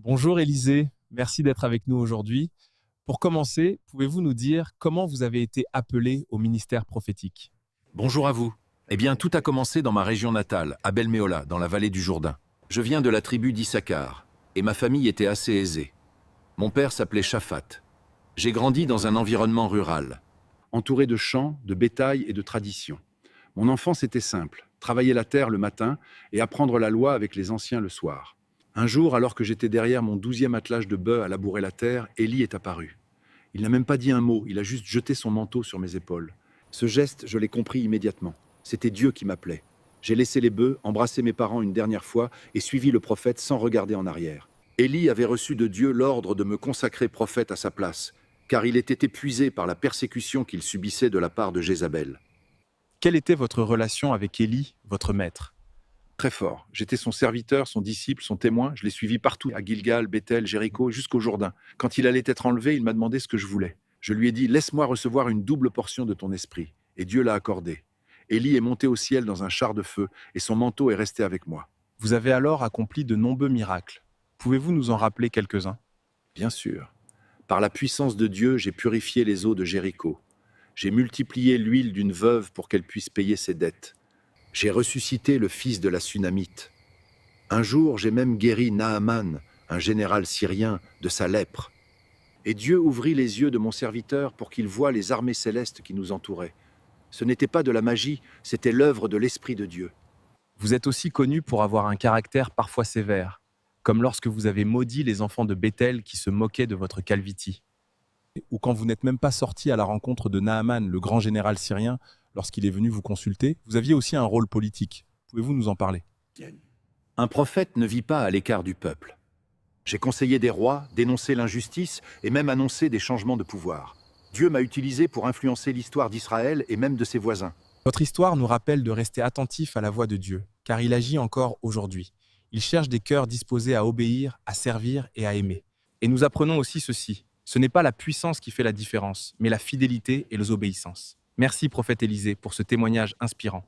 Bonjour Élisée, merci d'être avec nous aujourd'hui. Pour commencer, pouvez-vous nous dire comment vous avez été appelé au ministère prophétique? Bonjour à vous. Eh bien, tout a commencé dans ma région natale, à Belméola, dans la vallée du Jourdain. Je viens de la tribu d'Issachar, et ma famille était assez aisée. Mon père s'appelait Shaphat. J'ai grandi dans un environnement rural. Entouré de champs, de bétail et de traditions. Mon enfance était simple, travailler la terre le matin et apprendre la loi avec les anciens le soir. Un jour, alors que j'étais derrière mon 12e attelage de bœufs à labourer la terre, Élie est apparu. Il n'a même pas dit un mot, il a juste jeté son manteau sur mes épaules. Ce geste, je l'ai compris immédiatement. C'était Dieu qui m'appelait. J'ai laissé les bœufs, embrassé mes parents une dernière fois et suivi le prophète sans regarder en arrière. Élie avait reçu de Dieu l'ordre de me consacrer prophète à sa place, car il était épuisé par la persécution qu'il subissait de la part de Jézabel. Quelle était votre relation avec Élie, votre maître? Très fort. J'étais son serviteur, son disciple, son témoin. Je l'ai suivi partout, à Gilgal, Bethel, Jéricho, jusqu'au Jourdain. Quand il allait être enlevé, il m'a demandé ce que je voulais. Je lui ai dit, laisse-moi recevoir une double portion de ton esprit. Et Dieu l'a accordé. Élie est monté au ciel dans un char de feu, et son manteau est resté avec moi. Vous avez alors accompli de nombreux miracles. Pouvez-vous nous en rappeler quelques-uns? Bien sûr. Par la puissance de Dieu, j'ai purifié les eaux de Jéricho. J'ai multiplié l'huile d'une veuve pour qu'elle puisse payer ses dettes. J'ai ressuscité le fils de la Sunamite. Un jour, j'ai même guéri Naaman, un général syrien, de sa lèpre. Et Dieu ouvrit les yeux de mon serviteur pour qu'il voie les armées célestes qui nous entouraient. Ce n'était pas de la magie, c'était l'œuvre de l'Esprit de Dieu. Vous êtes aussi connu pour avoir un caractère parfois sévère, comme lorsque vous avez maudit les enfants de Bethel qui se moquaient de votre calvitie. Ou quand vous n'êtes même pas sorti à la rencontre de Naaman, le grand général syrien, lorsqu'il est venu vous consulter, vous aviez aussi un rôle politique. Pouvez-vous nous en parler? Un prophète ne vit pas à l'écart du peuple. J'ai conseillé des rois, dénoncé l'injustice et même annoncé des changements de pouvoir. Dieu m'a utilisé pour influencer l'histoire d'Israël et même de ses voisins. Votre histoire nous rappelle de rester attentif à la voix de Dieu, car il agit encore aujourd'hui. Il cherche des cœurs disposés à obéir, à servir et à aimer. Et nous apprenons aussi ceci. Ce n'est pas la puissance qui fait la différence, mais la fidélité et l'obéissance. Merci, prophète Élisée, pour ce témoignage inspirant.